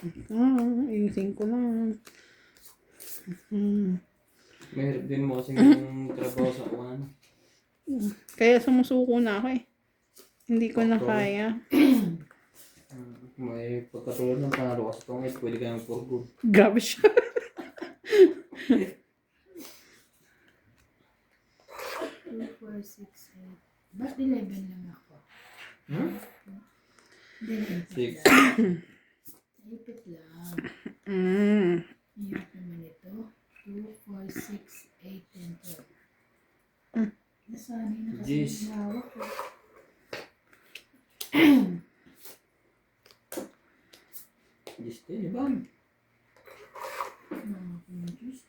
Ayusin ko lang. Mahirap din mo kasi yung trabaho sa kuwan. Kaya sumusuko na ako eh. Hindi ko na Doktor. kaya. May pagkatulad ng panalo kasi pangit, pwede kayong for good. Grabe siya. 2, 4, 6, 8. Ba't 11 lang ako? Hindi, 6. ipit lang. Hirap naman ito. 2, 4, 6, 8, and 12. Nasanay na kasi Jeez. yung hawak ko. Just din, iba? Juice.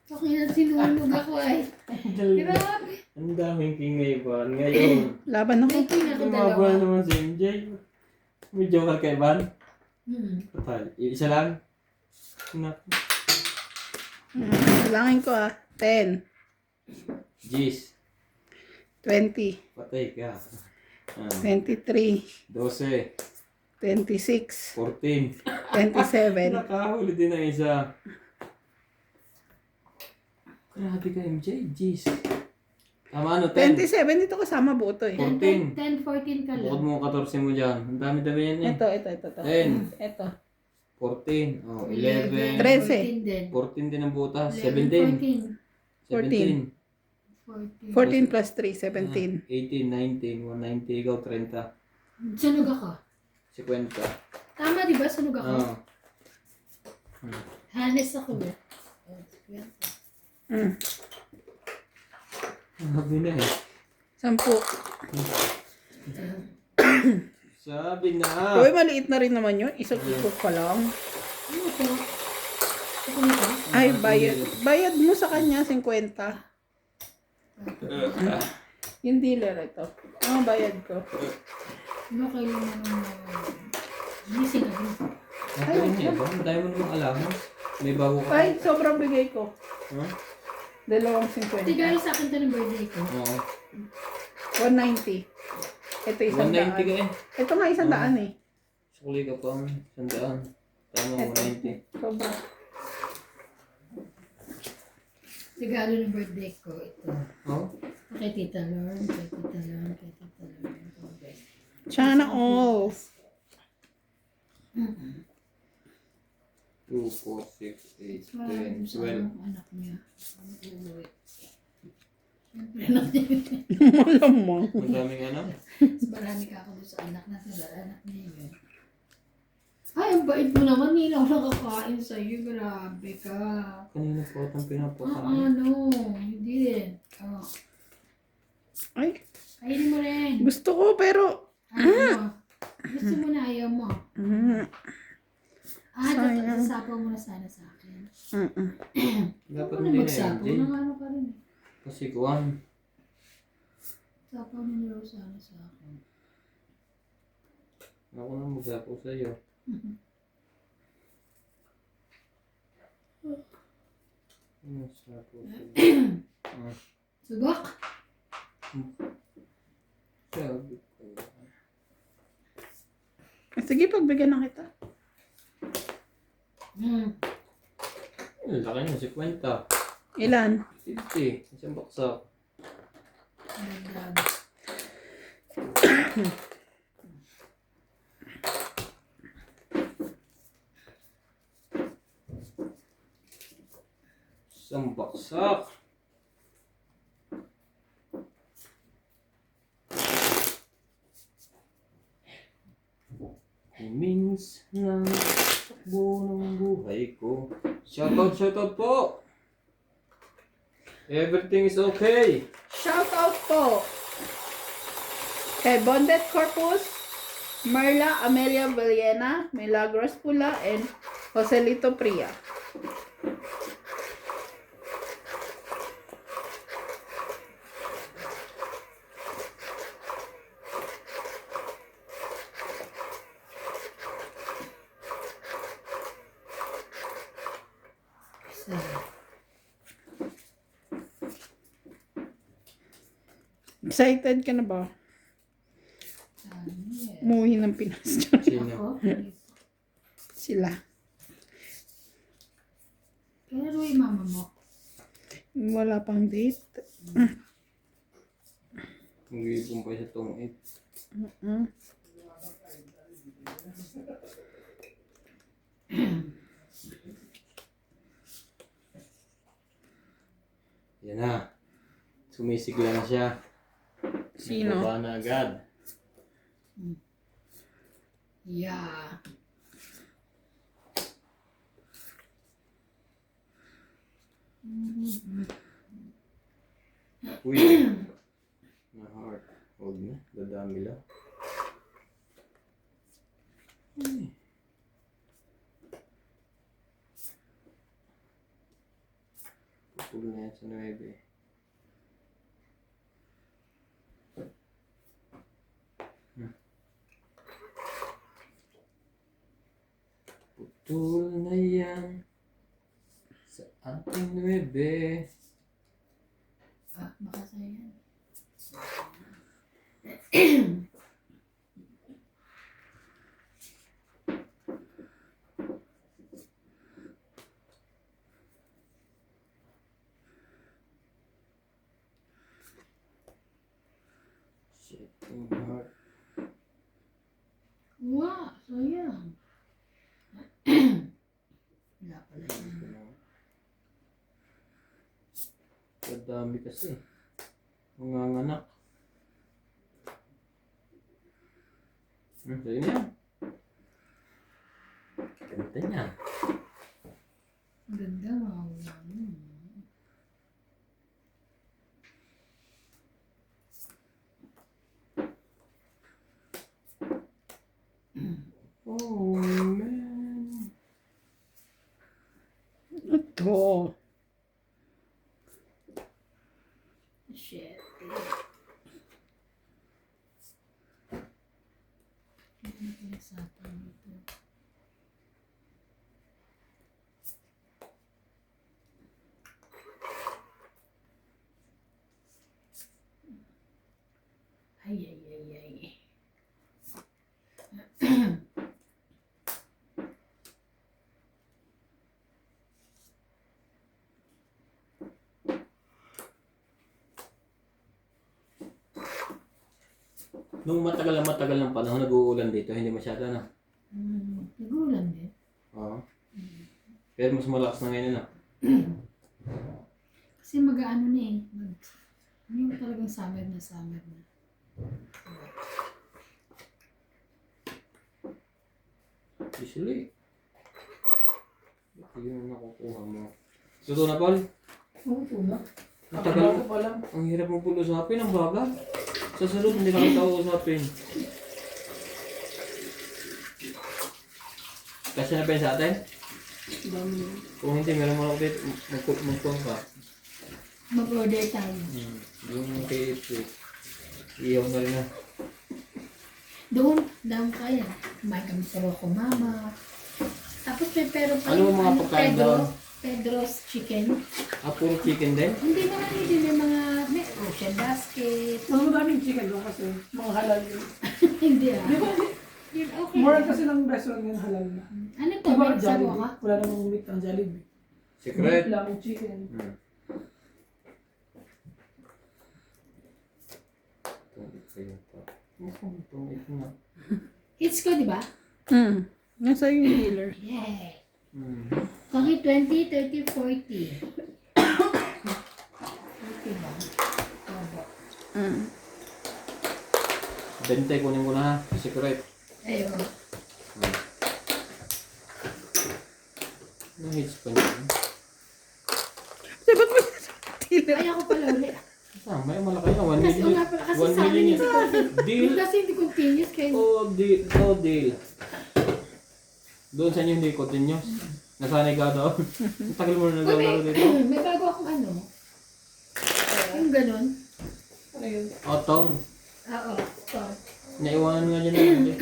Okay na sinulog ako ay. Grabe. Ang daming kingay ba? Ngayon. Laban ako. May king ako Tumaba dalawa. naman si MJ. May joker kay Van. Total. Isa lang. Naku. Bilangin ko 10, Jeez. 20, Patay ka. 23, 12. 26, 14. 27. Nakahuli din ang isa. Grabe ka MJ. Jeez. Tama ano? 10. 27, dito kasama buto eh. 14. 10, 14 ka Bukod lang. mo 14 mo dyan. Ang dami-dami yan eh. Ito. 10. Ito. 14. Oh, 11. 13. 14 din. 14 din ang butas. 11, 17. 14. 17. 14 plus 3, 17. 18, 19, 190, ikaw 30. Sunog ako. 50. Tama di ba? Sunog ako. Oo. Hanes ako eh. Sabi na eh. 10. Sabi na. Uy, maliit na rin naman yun. Isang ikot pa lang. Ano ito? Ito nito? Ay, bayad. Bayad mo sa kanya, 50. Yung dealer ito. Ang bayad ko. Ano kailangan ng gising ako. Ako niya ba? Ang dami mo namang alam. May bago ka. Ay, sobrang bigay ko. Huh? 2.50. Tigalo sa akin ito ng birthday ko. Oo. 190. Ito 100. 190 ka eh. Ito nga 100 eh. Sukuli ka pa. 100. Tama, 190. Sobra. Tigalo ng birthday ko ito. Oh? Kay Tita Lorne, kay Tita Lorne, kay Tita Lorne. Okay. Sana all. 2, 4, 6, 8, Maraming 10, sa 12. anak niya. Ang uuwi. Siyempre, anak niya. Malamang. Ang daming ano? Mas marami ka ako doon sa anak na sa anak niya yun. Ay, ang bait mo naman. Hindi lang ako nakakain sa'yo. Grabe ka. Kanina po itong pinapakain. Ano? Hindi din. Oh. Ay, Kainin mo rin. gusto ko pero... Ano? Gusto mo na ayaw mo. Sayang. Sasapaw mo na sana sa akin. Dapat Ano hindi na magsapaw? MJ. Nang ano ka rin. Kasi kuwan. Sapaw mo na raw sana sa akin. Ako na magsapo sa'yo. Magsapo sa'yo. Subok? Sabi ko. Sige, pagbigyan na kita. Ang laki niya, 50. Ilan? 50. Isang baksak. Grabe. Isang baksak. Means ng takbo ng buhay ko. Shoutout po! Everything is okay. Shout out po kay Bondet Corpus, Merla Amelia Villena, Milagros Pula, and Joselito Priya. sa'yo. Excited ka na ba? Yes. Umuwi ng Pinas. Sino? Ako? Sila. Pero yung mama mo. Wala pang date. Mag-iipon pa sa tong 8. Mm. Yan na. Sumisigla na siya. Sino? Baba na agad. Yeah. Uy. Na heart. Huwag na. Dadami lang. Ay. Pupul na yan sa 9. Putol na yan sa ating 9. Ah, baka sa'yo yan. Shit, ang heart. Wow, sayang. Wala pala yun. Kadami kasi. Mga anak. Sa'yo na yan. Ganda niya. Ang ganda, mawala mo. Oh, man. Ito. Shit. Ano pinagsapan nito? Ay, ay, ay, ay. Nung matagal ng panahon, nag-uulan dito, hindi masyado na. Nagulan din. Oo. Pero mas malakas na ngayon na. Kasi mag-ano na eh. Yung talagang summer na summer na. Usually, ito yung nakukuha mo. Suto na, Paul? Oo po na. Matagal Ako pa lang. Ang hirap mong usapin, ang bagal. Sa sunod, hindi na kita usapin. Kasi na ba yun sa atin? Dami. Kung hindi, meron mo ako dito, magpong ka. Mag-order tayo. Yung KFC. Iyaw na rin na. Doon kaya. May kami sa Rocco Mama. Tapos may pero pa Ano ang mga pagkain doon? Pedro's Chicken. Ah, puro chicken din? Hindi naman hindi may mga may ocean basket. Mas madaming chicken doon kasi mga halal yun. Hindi ah. Di ba? Yun okay. More lang. kasi ng restaurant ngayon halal na. Ano to? Di ba May sabaw ka? Jollibee? Wala namang meat ang Jollibee. Secret? Meat lang, chicken. Hmm. Ito na. Hits ko, di ba? Nasa yung dealer. Yay! Hmm. Kaki 20, 30, 40. 40 ba? Opo. 20, kunin ko na ha. Secret. Ayun. Ano hits pa niya? Dapat mo sa dealer. Ay, ako pala ulit. Ah, may malaki na. 1 Kasi million. nga pala, kasi 1 sa amin million hindi yan. continuous. Deal. Kasi hindi continuous kayo. Oh, deal. Oh, deal. Doon sa inyo hindi continuous. Nasanay ka daw. Ang tagal mo na Uy, naglalaro dito. may bago akong ano. Yung ganun. Ano yun? Otong. Oo. So, Naiwanan nga dyan na hindi.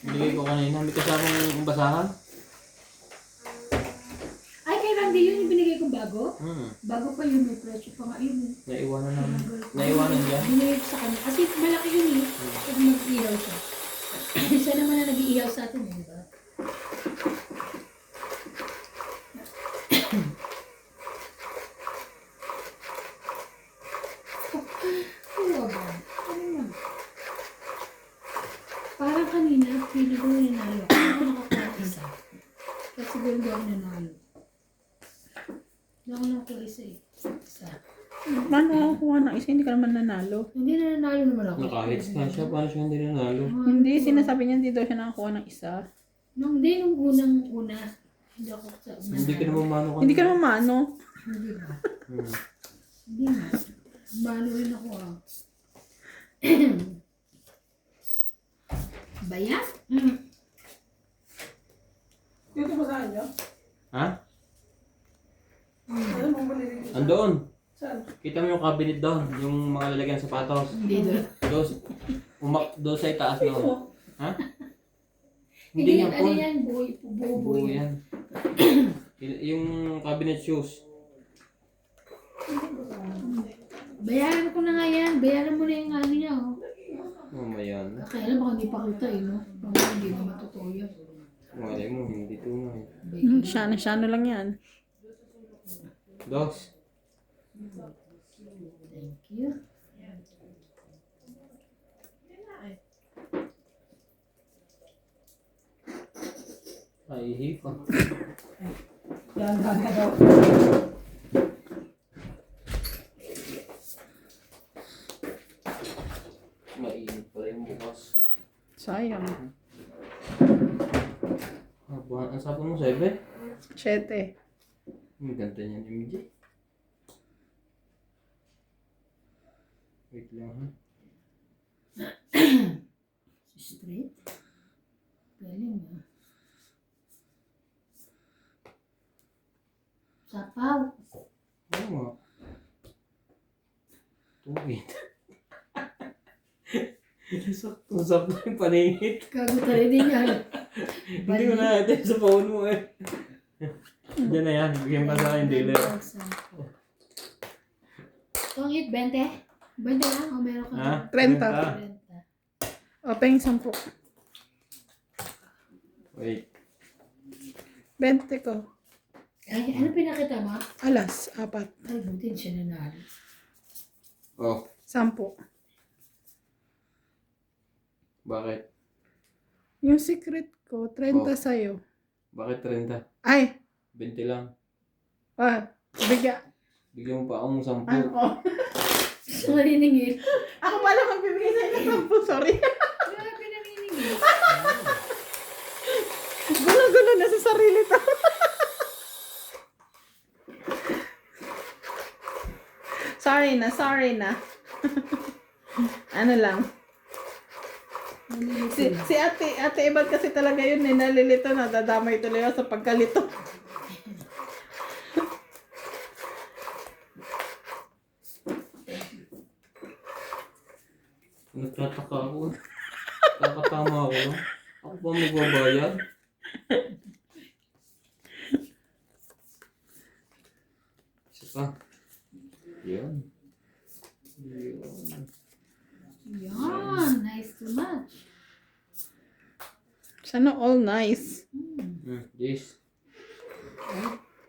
Bigay ko kanina. May kasamang basahan. ay, kay Grande yun, yung binigay ko bago. Bago pa yun, may presyo pa nga yun. Naiwanan na. Naiwanan niya. Binigay ko sa kanya. Kasi malaki yun eh. Pag mag-ihaw siya. Siya naman na nag-iihaw sa atin, di ba? Oo ba? Ano yan? Parang kanina, pili ko na nanalo. Ako nakakuha ng isa. Kasi siguro hindi ako nanalo. Hindi ako nakakuha isa eh. Isa. Paano ako kuha ng isa? Hindi ka naman nanalo. Hindi na nanalo naman ako. Nakahits ka siya. Paano siya hindi nanalo? Hindi, sinasabi niya hindi daw siya nakakuha ng isa. Nung unang-una, hindi ako sa una. Hindi ka naman mano ka. Hindi ka naman maano. Hindi ba? Hmm. Hindi nga. Balo rin ako ah. Bayan? Dito ba sa kanya? Ha? Ano mo ba nililito? Andoon. Saan? Kita mo yung cabinet doon. Yung mga lalagyan sa sapatos. Hindi doon. Doon sa itaas doon. Ha? Hindi Hindi yan, yan ano po. yan, buo Buo yan. Yung cabinet shoes. Bayaran ko na nga yan. Bayaran mo na yung ano niya oh. Mamaya na. Kaya alam baka hindi pa kita eh no? Baka hindi naman totoo yun. Malay mo, hindi tunay. Shano lang yan. Dos. Thank you. Ay, hipa. Yan, ka daw. Mainit pala yung bukas. Sayang. Ang sapon mo, 7? 7. Ang ganda niyan, MJ. Wait lang ha. Straight. Galing ah. Sapaw. Oo nga. Tuwid. Sakto yung paningit. Kagutan rin din yan. Hindi ko na ito sa phone mo eh. Diyan na yan. Bigyan pa sa akin dealer. Tungit, 20? 20 lang o meron ka? Ha? 30. 30. O, pahing 10. Wait. 20 ko. Ay, ano pinakita mo? Alas, 4. Ay, butin siya nanalo. Oh. 10. Bakit? Yung secret ko, 30 Oh. sa'yo. Bakit 30? Ay! 20 lang. Bigyan. Bigyan mo pa akong 10. Ako. Gusto maniningil. Ako pala magbibigay sa'yo ng 10. Sorry. Grabe naniningil. Gulo-gulo na sa sarili to. Sorry na. Ano lang. Si ate Ibad kasi talaga yun eh, nalilito na, dadamay tuloy ako sa pagkalito. Nagtataka ako. Kakatama ako lang. Ako pa magbabayad. Isa pa. Yan. Yan, nice to match. Sana all nice. This.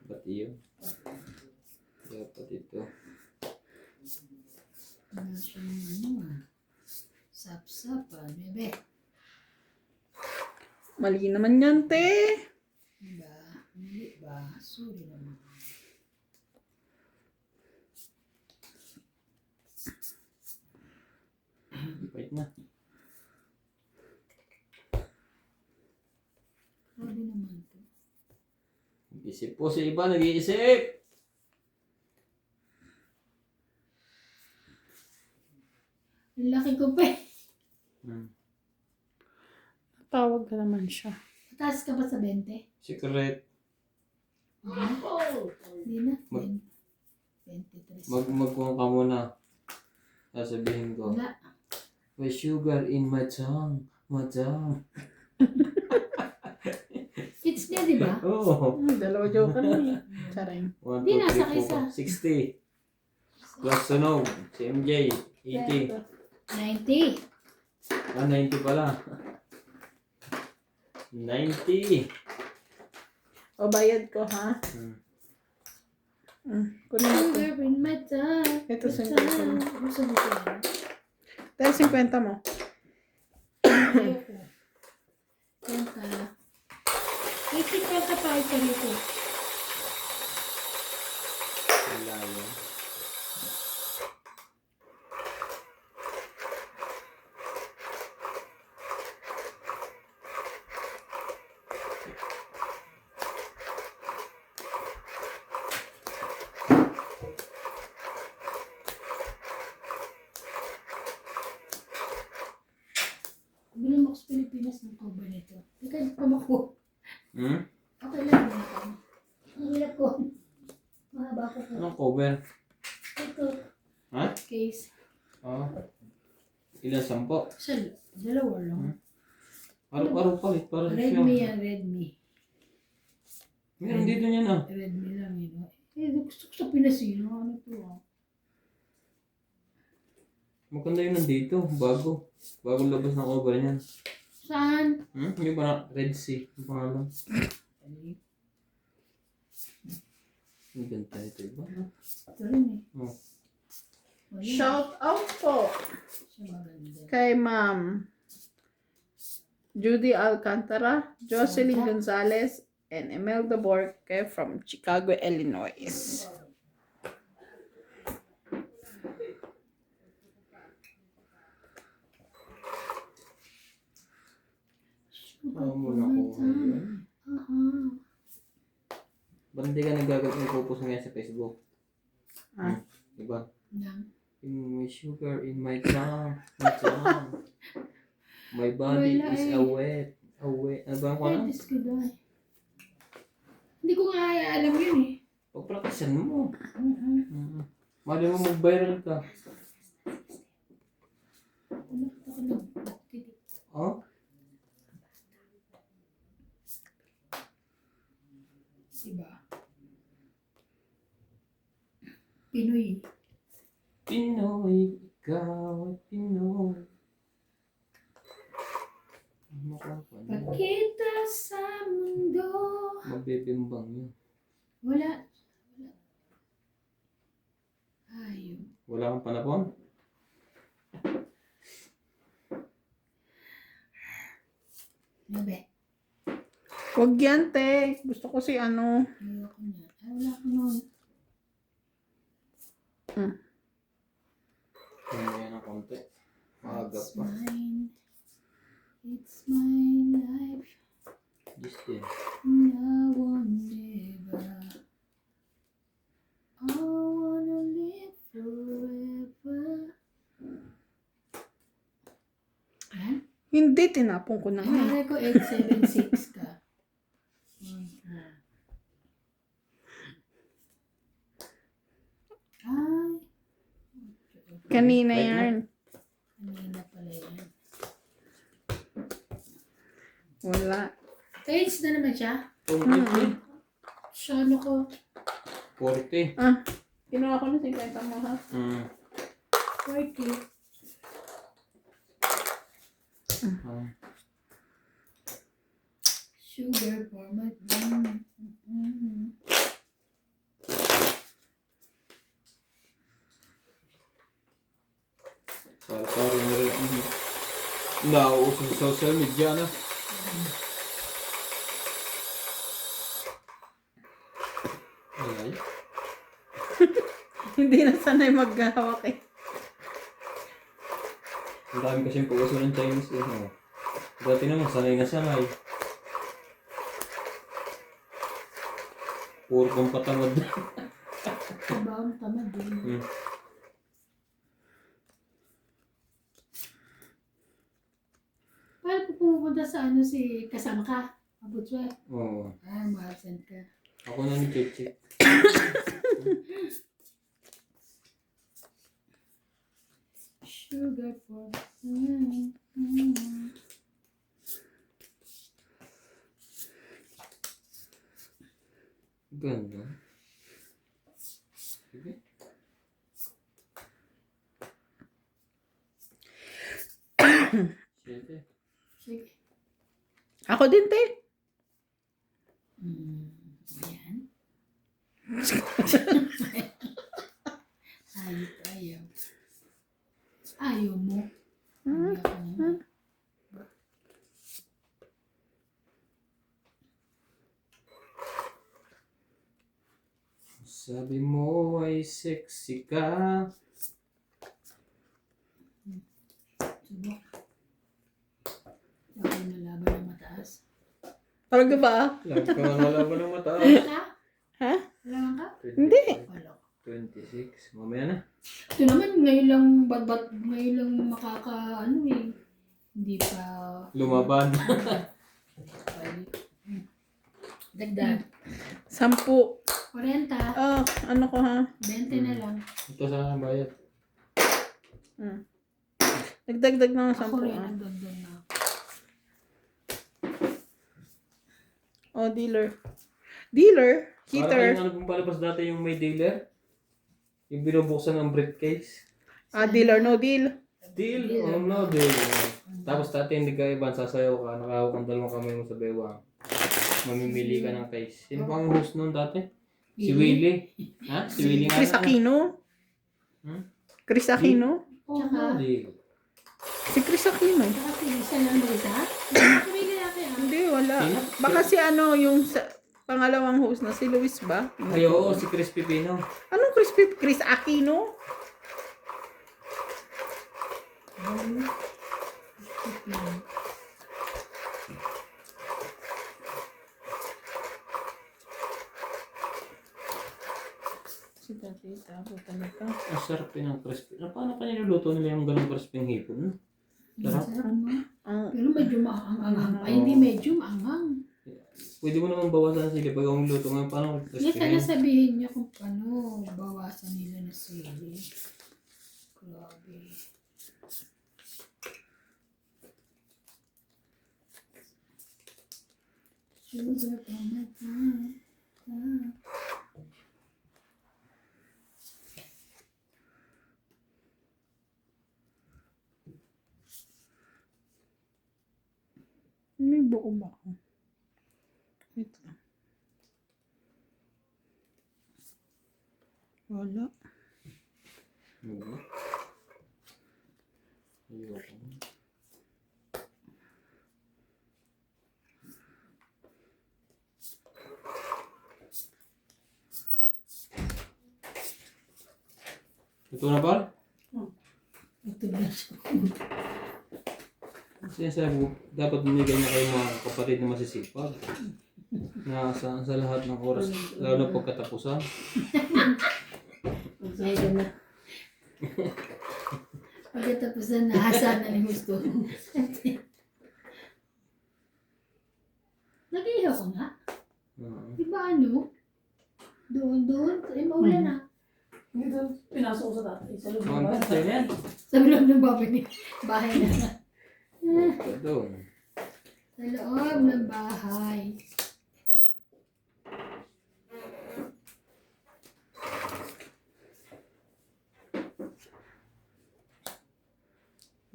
Ba't yun? Dapat ito. Wala siyang ano ah. Sap-sap ah, bebe. Mali naman yan, te. Diba? Hindi ba? Sorry naman. Wait na. Sorry naman to. Isip po si iba, nag-iisip. Ang laki ko pa eh. Tawag ka naman siya. Mataas ka ba sa 20? Secret. Hindi na. Mag- 23. Magkuhan ka muna. Sasabihin ko. Wala. May sugar in my tongue. My tongue. Kids niya, di ba? Oo. Dalawa joke ka na eh. Charing. 1, Di, 2, nasa 3, kaysa. 4, 60. Plus sunog. Si MJ. 80. 90. 90 pala. 90. O, bayad ko, ha? Kunin mo ito. Sugar in my tongue. Ito, 50 mo. Gusto mo ito? Dahil 50 mo. Ayoko. Yan ka. 80 ka pa ito rito. Wala yan. Bili mo ako sa Pilipinas ng cover nito. Hindi ka pamako. Hmm? Okay lang yun ako. Ang hirap ko. Mahaba ko po. Anong cover? Ito. Ha? Case. Oh. Ilan? 10? Sa dalawa lang. Araw-araw palit. Para Redmi yan, Redmi. Meron dito niyan ah. Redmi lang yun. Eh, gusto ko sa Pinasino. Ano to ah? Maganda yun nandito. Bago. Bagong labas ng cover niyan. Saan? Yung parang Red Sea. Yung pangalan. Ang ganda ito. Iba na. Ito rin eh. Oh. Wala. Shout out po Siya maganda. kay Ma'am Judy Alcantara, Jocelyn Gonzalez, and Imelda Borque from Chicago, Illinois. Oo muna ko. Ba't hindi ka nagpupos ngayon sa Facebook? Ah. Diba? Yan. In my sugar, in my tongue, my tongue. My body Wala is eh. awet. Awet. Ano ba ang kwan? Pwede ko dahil. Hindi ko nga alam yun eh. Pagpraktisan mo. Mali mo mag-viral ka. Umakit ako lang. Oh? Diba? Pinoy. Pinoy, ikaw ay Pinoy. Ano ka pa? Pagkita sa mundo. Mabibimbang yun. Wala. Ayaw. Wala kang panapon? Nabe. Huwag yan, te. Gusto ko si ano. Ayoko niya. Ay, wala ko nun. Hindi yan ang konti. Maaga It's pa. mine. It's my life. Just din. Now or never. I wanna live forever. Ah? Hindi, tinapon ko na nga. Nangyari ko 876 ka. Ay. Kanina Right yan. Kanina pala yan. Wala. Age na naman siya. 40. Siya ano ko. 40. Ah, kinuha ko na 50 mo, ha? 40. Sugar for my Sorry na rin. Nauuso sa social media na. Ay. Hindi na sanay maghahawak eh. Ang dami kasing pauso ng Chinese eh. No? Dati naman, sanay na sanay. Puro kong patamad. Trabaho tamad din. Paano po pumunta sa ano si kasama ka? Abutwe? Oo. Ah, ma-absent ka. Ako na ni Chichi. Sugar for Ganda. 7. Sige. Ako din, te. Ayan. Ayaw. Ayaw mo. Ayaw ka naman. Sabi mo ay sexy ka. Subok. Ako nalaban ng mataas. Talaga ba? Lagi ka nalaban ng mataas. Wala ka? Ha? Wala ka? Hindi. Wala. 26. Mamaya na. Ito naman, ngayon lang, ngayon lang hindi pa, Lumaban. dagdag. 10. 40, Oh, ano ko ha? 20 na lang. Ito sa aking bayad. Nagdagdag na ng 10. Ako rin, Ah. ang dagdag na. Oh, dealer. Dealer? Para Heater? kayong ano pong palabas dati yung may dealer. Yung binubuksan ng briefcase. Ah, dealer, no deal. Deal? Oh no, deal. Tapos dati hindi ka iban, sasayaw ka, nakahawak ang dalawang kamay mo sa bewang. Mamimili ka ng case. Sino pang host noon dati? Si Willie. Ha? Si Willie nga. Chris Aquino? Hmm? Chris Aquino? Oh, Tsaka- no, deal. Si Chris Aquino. Saka si isa lang ba isa? May lalaki ah. Hindi, wala. Sino? Baka si ano, yung pangalawang host na, si Luis ba? Ay, oo, si Chris Pipino. Anong Chris Aquino? Si Tati, tabo talaga. Ang sarap yun ng crispy. Paano pa niluluto nila yung ganong crispy hipon? Sarap. Ah, Pero medyo maangang. Ay, hindi medyo maangang. Pwede mo naman bawasan sila pag ang luto ngayon. Paano Hindi crispy sana na? sabihin niya kung paano bawasan nila na sili. Grabe. Sugar on my tongue. may buko ba ako? Wait lang. Wala. Oo. Ayoko. Ito na ba? Ito na siya. Sinasabi ko, dapat binigyan niya kayo mga kapatid na masisipag. Na sa lahat ng oras, lalo na pagkatapusan. Ayun na. Pagkatapos na nahasa na ni gusto. Nag-ihaw ko nga. Oo. Diba ano? Doon. Eh, maulan na. Dito, pinasok ko sa dati. Sa loob Ang ng ganda yan. Sa loob ng bahay na. Doon. Sa loob ng bahay.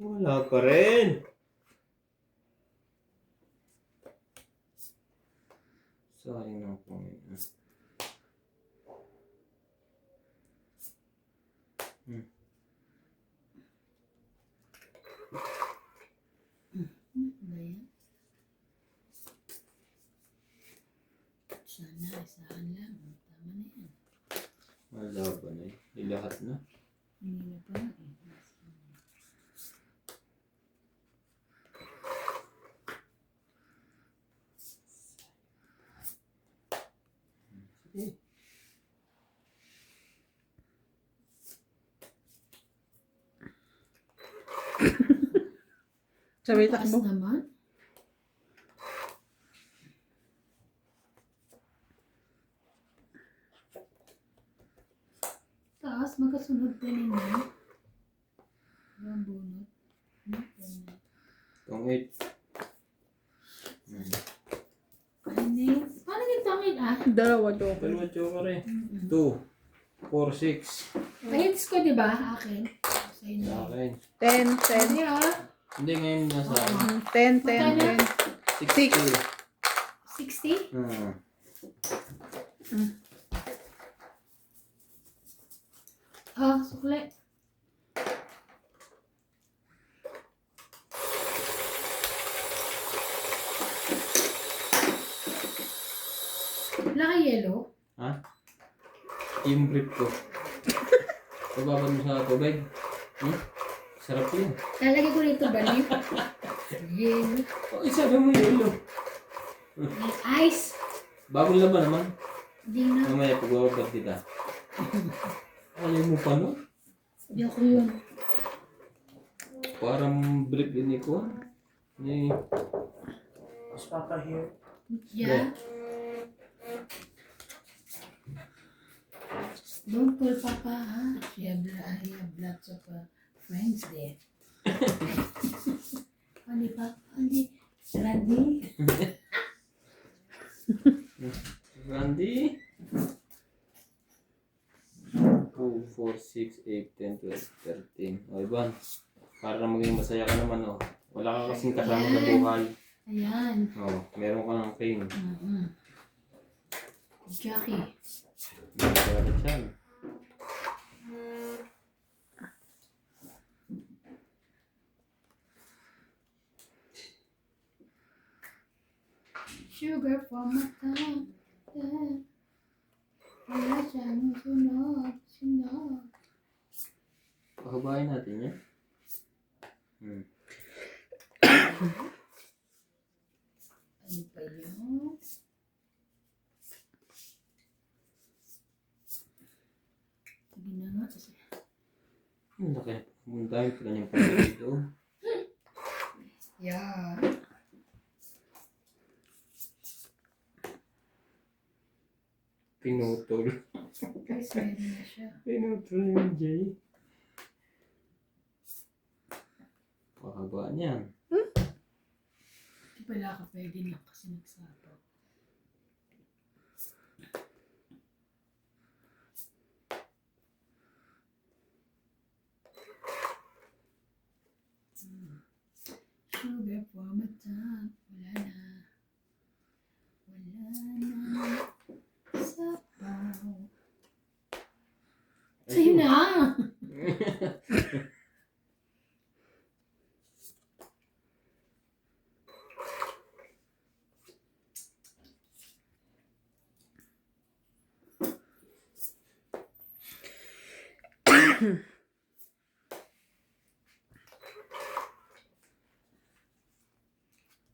Wala pa rin. Sayang na po. Ba yan? Sana, isahan lang. Tama na yan. Wala pa na eh. Ilahat na. Hindi na pa na eh. Sige. Sabay Taas takbo. naman. Taas, magkasunod pa ninyo. Ang bunot. Ganyan. Itong 8. Kainin. Paano yung tangin ah? Dalawa joker. Dalawa joker eh. 2, 4, 6. Kahits ko, di ba? Akin. Sa inyo. Sa akin. 10, 10. Hindi ah. Hindi, ngayon nasa 10, 10, 10. 60. 60? Hmm. Ah, sukli. Wala ka yellow? Ha? Yung brief ko. Pababad mo sa tubig. Sarap yun. Lalagay ko rito ba yun? Yellow. Oh, isa mo yelo. Ice. Bagong laban naman. Hindi na. Mamaya pagbabad kita. Ayaw mo pa no? Hindi ako yun. Parang brief din ko. Ni Mas papa here. Yeah. Don't call Papa, ha? I have lots of friends there. Only Papa, only Randy. Randy. 2, 4, 6, 8, 10, 12, 13. O, Ivan. Para maging masaya ka naman, oh. Wala ka kasing kasama sa buhay. Ayan. Oh, meron ka ng pain. Jackie. Meron ka siya. Sugar for my tongue. Wala siyang sunod. Pahabain natin yan. Ano pa yun? Sige na nga. Ang laki. Ang dami pala niyang pala dito. Yeah. Pinutol. Guys, meron na siya. Pinutol yung Jay. Pahaba niyan. Hindi pala ka pwede lang kasi nagsapaw. Sugar for my tongue. Wala na. Wala na. Sapaw. Sa'yo na!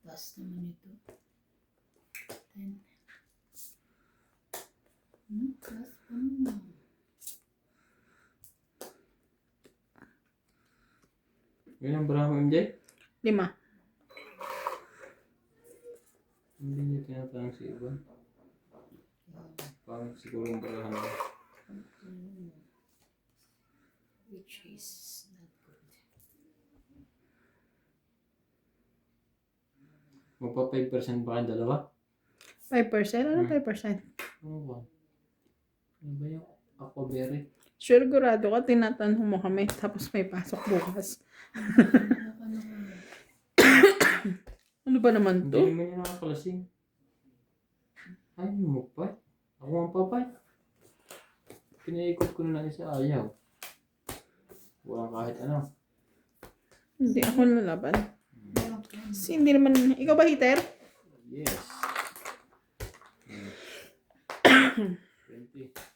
Taas naman ito. 10. Taas pa naman. Ilang bra mo, MJ? 5. Hindi niya tinatanong si Ivan. Parang siguro yung brahan mo. Which is not good. Magpa 5% ba kayong dalawa? 5%? Ano 5%? Ano ba? Ano ba yung aquaberry? Sigurado ka, tinatanong mo kami, tapos may pasok bukas. Ano ba naman Hindi to? naman yung nakakalasing. Ay, mo pa. Ako ang papay. Pinaikot ko na lang isa, ayaw. Walang kahit ano. Hindi ako lalaban. Kasi hindi naman, ikaw ba heater? Yes. 20.